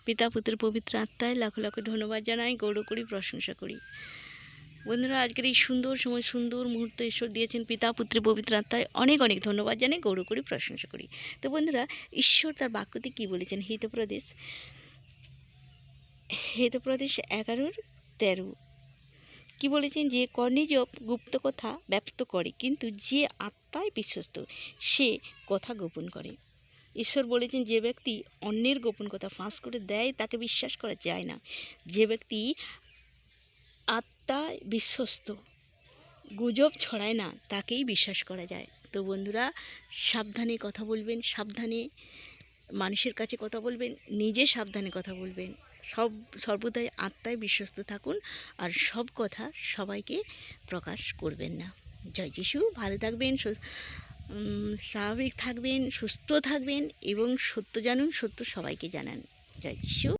পিতা পুত্রের পবিত্র আত্মায় লাখো লাখো ধন্যবাদ জানাই, গৌরব করি, প্রশংসা করি। বন্ধুরা, আজকের এই সুন্দর সময়, সুন্দর মুহূর্ত ঈশ্বর দিয়েছেন, পিতা পুত্রের পবিত্র আত্মায় অনেক অনেক ধন্যবাদ জানাই, গৌরব করি, প্রশংসা করি। তো বন্ধুরা, ঈশ্বর তার বাক্যতে কী বলেছেন? হিতোপদেশ 11:13 কি বলেছেন? যে কর্ণিজ গুপ্ত কথা ব্যক্ত করে, কিন্তু যে আত্মায় বিশ্বস্ত সে কথা গোপন করে। ঈশ্বর বলেছেন, যে ব্যক্তি অন্যের গোপন কথা ফাঁস করে দেয় তাকে বিশ্বাস করা যায় না। যে ব্যক্তি আত্মায় বিশ্বস্ত, গুজব ছড়ায় না, তাকেই বিশ্বাস করা যায়। তো বন্ধুরা, সাবধানে কথা বলবেন, সাবধানে মানুষের কাছে কথা বলবেন, নিজে সাবধানে কথা বলবেন। সর্বদাই আত্মায় বিশ্বস্ত থাকুন, আর সব কথা সবাইকে প্রকাশ করবেন না। জয় যিশু। ভালো থাকবেন, স্বাভাবিক থাকবেন, সুস্থ থাকবেন এবং সত্য জানুন, সত্য সবাইকে জানান। জয় যিশু।